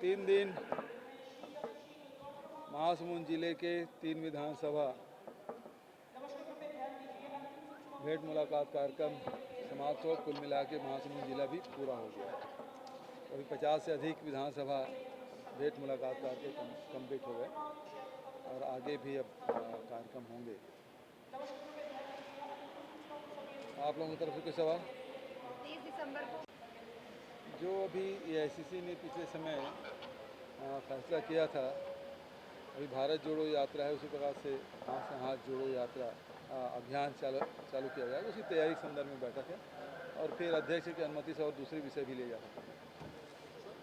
3 दिन महासमुंद जिले के 3 विधानसभा भेंट मुलाकात कार्यक्रम समाप्त हो। कुल मिला के महासमुंद जिला भी पूरा हो गया। अभी 50 से अधिक विधानसभा भेंट मुलाकात कार्यक्रम कंप्लीट हो गए और आगे भी अब कार्यक्रम होंगे। आप लोगों की तरफ से कोई सवाल? 30 दिसंबर को जो अभी एआईसीसी ने पिछले समय फैसला किया था, अभी भारत जोड़ो यात्रा है, उसी प्रकार से हाथ से हाथ जोड़ो यात्रा अभियान चालू किया जाएगा। उसी तैयारी के संदर्भ में बैठक है और फिर अध्यक्ष की अनुमति से और दूसरे विषय भी ले जा सकते हैं।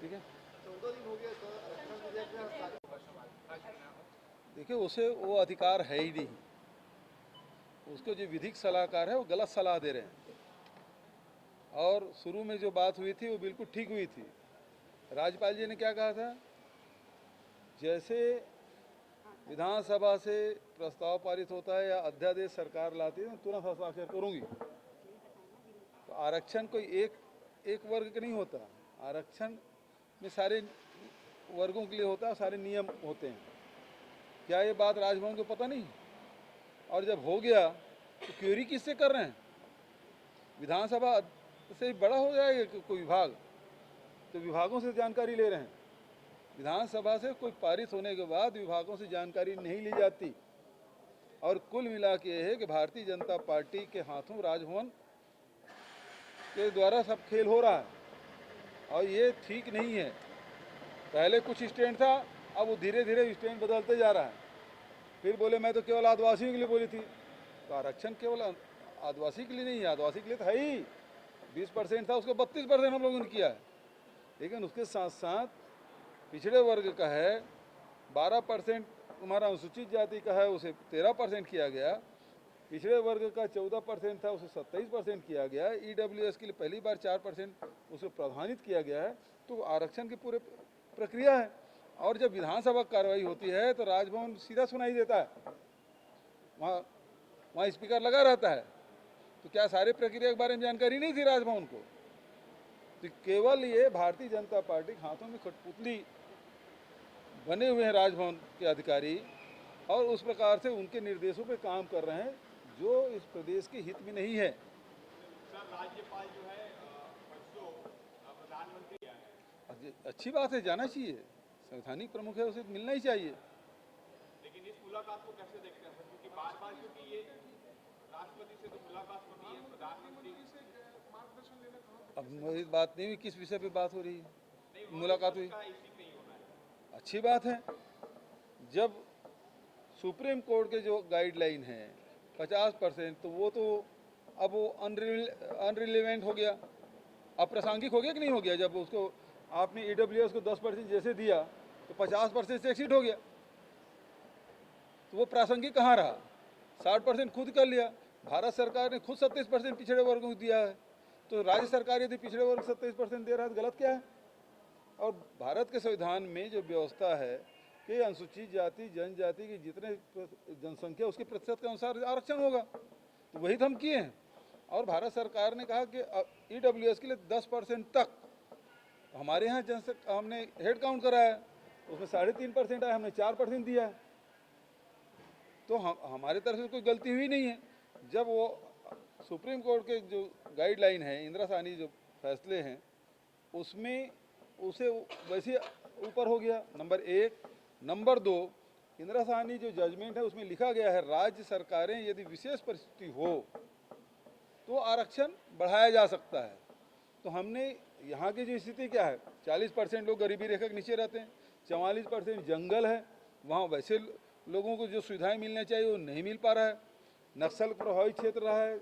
ठीक है, 14 दिन हो गए सर। देखिए उसे वो अधिकार है ही नहीं। उसको जो विधिक सलाहकार है वो गलत सलाह दे रहे हैं। और शुरू में जो बात हुई थी वो बिल्कुल ठीक हुई थी। राज्यपाल जी ने क्या कहा था, जैसे विधानसभा से प्रस्ताव पारित होता है या अध्यादेश सरकार लाती है, तुरंत हस्ताक्षर करूंगी। तो आरक्षण कोई एक वर्ग का नहीं होता। आरक्षण में सारे वर्गों के लिए होता है, सारे नियम होते हैं। क्या ये बात राजभवन को पता नहीं? और जब हो गया तो क्वेरी किससे कर रहे हैं? विधानसभा से बड़ा हो जाएगा कोई विभाग, तो विभागों से जानकारी ले रहे हैं। विधानसभा से कोई पारित होने के बाद विभागों से जानकारी नहीं ली जाती। और कुल मिला के ये है कि भारतीय जनता पार्टी के हाथों राजभवन के द्वारा सब खेल हो रहा है और ये ठीक नहीं है। पहले कुछ स्टैंड था, अब वो धीरे धीरे स्टैंड बदलते जा रहा है। फिर बोले मैं तो केवल आदिवासियों के लिए बोली थी। तो आरक्षण केवल आदिवासी के लिए नहीं है, आदिवासी के लिए तो है ही। 20% था, उसको 32% हम लोगों ने किया है। लेकिन उसके साथ साथ पिछड़े वर्ग का है 12%, हमारा अनुसूचित जाति का है उसे 13% किया गया। पिछड़े वर्ग का 14% था, उसे 27% किया गया। ईडब्ल्यूएस के लिए पहली बार 4% उसे प्रावधानित किया गया है। तो आरक्षण की पूरे प्रक्रिया है। और जब विधानसभा कार्रवाई होती है तो राजभवन सीधा सुनाई देता है, वहाँ स्पीकर लगा रहता है। तो क्या सारे प्रक्रिया के बारे में जानकारी नहीं थी राजभवन को? तो केवल ये भारतीय जनता पार्टी के हाथों में कठपुतली बने हुए हैं राजभवन के अधिकारी, और उस प्रकार से उनके निर्देशों पे काम कर रहे हैं जो इस प्रदेश के हित में नहीं है। सर राज्यपाल जो है परसों प्रधानमंत्री है। अच्छी बात है, जाना चाहिए। संवैधानिक प्रमुख है, उसे मिलना ही चाहिए। लेकिन इस मुलाकात को कैसे देखते हैं सर? क्योंकि बार-बार क्योंकि ये राष्ट्रपति से तो मुलाकात होती है, प्रधानमंत्री से मार्गदर्शन लेना कहाँ? अब मेरी बात नहीं हुई, किस विषय पे बात हो रही है? मुलाकात हुई, इसी पे ही होना है। अच्छी बात है। जब सुप्रीम कोर्ट के जो गाइडलाइन है 50%, तो वो तो अब वो अनरिलेवेंट हो गया, अप्रासंगिक हो गया कि नहीं हो गया? जब उसको आपने ईडब्ल्यूएस को 10% जैसे दिया तो 50% से एक्सीड हो गया, तो वो प्रासंगिक कहाँ रहा? 60% खुद कर लिया। भारत सरकार ने खुद 27% पिछड़े वर्गों को दिया है। तो राज्य सरकार यदि पिछड़े वर्ग 27% दे रहा है तो गलत क्या है? और भारत के संविधान में जो व्यवस्था है कि अनुसूचित जाति जनजाति की जितने जनसंख्या उसके प्रतिशत के अनुसार आरक्षण होगा, तो वही तो हम किए हैं। और भारत सरकार ने कहा कि ईडब्ल्यूएस के लिए 10% तक। हमारे यहाँ जनसंख्या हमने हेड काउंट कराया, उसमें 3.5% आया, हमने 4% दिया है। तो हमारे तरफ से कोई गलती हुई नहीं है। जब वो सुप्रीम कोर्ट के जो गाइडलाइन है, इंदिरा साहनी जो फैसले हैं, उसमें उसे वैसे ऊपर हो गया, नंबर 1। नंबर 2, इंदिरा साहनी जो जजमेंट है उसमें लिखा गया है राज्य सरकारें यदि विशेष परिस्थिति हो तो आरक्षण बढ़ाया जा सकता है। तो हमने यहाँ की जो स्थिति क्या है, 40% लोग गरीबी रेखा के नीचे रहते हैं, 44% जंगल है, वहाँ वैसे लोगों को जो सुविधाएं मिलना चाहिए वो नहीं मिल पा रहा है। नक्सल प्रभावित क्षेत्र रहा है,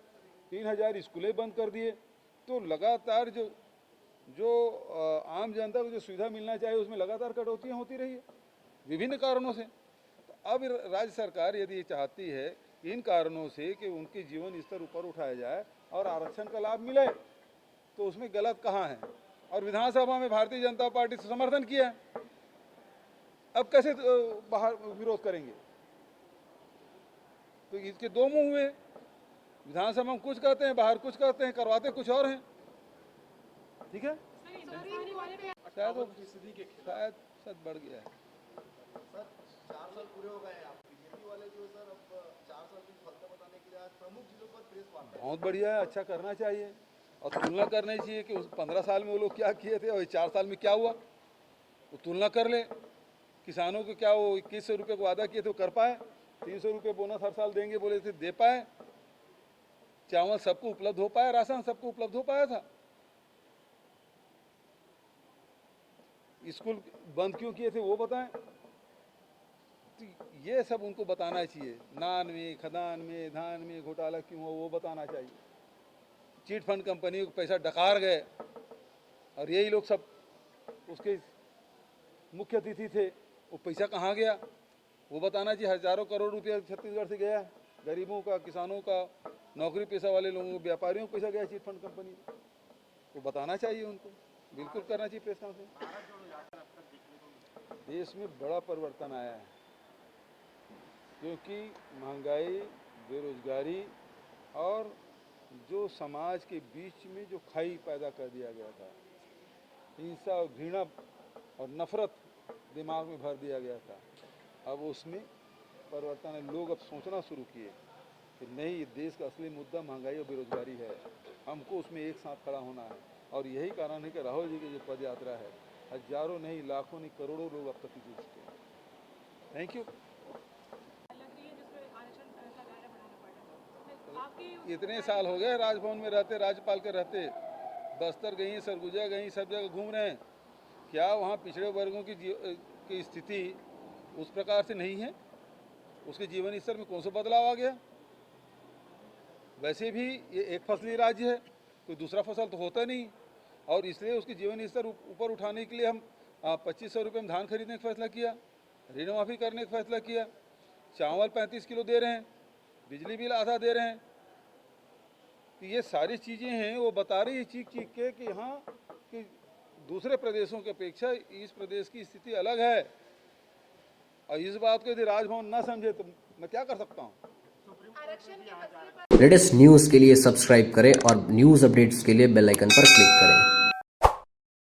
3000 स्कूलें बंद कर दिए। तो लगातार जो आम जनता को जो सुविधा मिलना चाहिए उसमें लगातार कटौतियाँ होती रही है विभिन्न कारणों से। तो अब राज्य सरकार यदि ये चाहती है इन कारणों से कि उनके जीवन स्तर ऊपर उठाया जाए और आरक्षण का लाभ मिले, तो उसमें गलत कहाँ है? और विधानसभा में भारतीय जनता पार्टी से समर्थन किया है, अब कैसे बाहर विरोध करेंगे? तो इसके दो मुंह हुए। विधानसभा में कुछ कहते हैं, बाहर कुछ कहते हैं, करवाते कुछ और हैं। ठीक है। शायद वो शायद बढ़ गया है। सर 4 साल पूरे हो गए हैं आप बीजेपी वाले जो सर अब 4 साल की सफलता बताने के लिए आज प्रमुख जिलों पर प्रेस वार्ता बहुत बढ़िया है, अच्छा करना चाहिए और तुलना करनी चाहिए कि उस 15 साल में वो लोग क्या किए थे और 4 साल में क्या हुआ, वो तुलना कर ले। किसानों को क्या वो 2100 रुपये को वादा किए थे वो कर पाए, 300 रुपये बोनस हर साल देंगे बोले थे दे पाए, चावल सबको उपलब्ध हो पाया, राशन सबको उपलब्ध हो पाया था। स्कूल बंद क्यों किए थे वो बताएं, तो ये सब उनको बताना चाहिए। नान में, खदान में, धान में घोटाला क्यों हो वो बताना चाहिए। चिट फंड कंपनियों को पैसा डकार गए और यही लोग सब उसके मुख्य अतिथि थे, वो पैसा कहाँ गया वो बताना चाहिए। हजारों करोड़ रुपया छत्तीसगढ़ से गया, गरीबों का, किसानों का, नौकरी पेशा वाले लोगों, व्यापारियों को पैसा गया चिट फंड कंपनी में, वो बताना चाहिए उनको, बिल्कुल करना चाहिए प्रेस कॉन्फ्रेंस। देश में बड़ा परिवर्तन आया है क्योंकि महंगाई, बेरोजगारी और जो समाज के बीच में जो खाई पैदा कर दिया गया था, हिंसा और घृणा और नफरत दिमाग में भर दिया गया था, अब उसमें परिवर्तन है। लोग अब सोचना शुरू किए कि नहीं, ये देश का असली मुद्दा महंगाई और बेरोजगारी है, हमको उसमें एक साथ खड़ा होना है। और यही कारण है कि राहुल जी की जो पद यात्रा है, हजारों नहीं, लाखों नहीं, करोड़ों लोग अब तक जुड़ चुके हैं। Thank you. इतने साल हो गए राजभवन में रहते, राज्यपाल के रहते, बस्तर गई, सरगुजा गई, सब जगह घूम रहे हैं। क्या वहाँ पिछड़े वर्गों की स्थिति उस प्रकार से नहीं है? उसके जीवन स्तर में कौन सा बदलाव आ गया? वैसे भी ये एक फसली राज्य है, कोई दूसरा फसल तो होता नहीं, और इसलिए उसके जीवन स्तर ऊपर उठाने के लिए हम 2500 रुपये में धान खरीदने का फैसला किया, ऋण माफ़ी करने का फैसला किया, चावल 35 किलो दे रहे हैं, बिजली बिल आधा दे रहे हैं। तो ये सारी चीज़ें हैं, वो बता रही है चीख चीख के कि हाँ, कि दूसरे प्रदेशों की अपेक्षा इस प्रदेश की स्थिति अलग है। और इस बात को यदि राजभवन ना समझे तो मैं क्या कर सकता हूँ। आरक्षण के मसले पर लेटेस्ट न्यूज़ के लिए सब्सक्राइब करें और न्यूज़ अपडेट्स के लिए बेल आइकन पर क्लिक करें।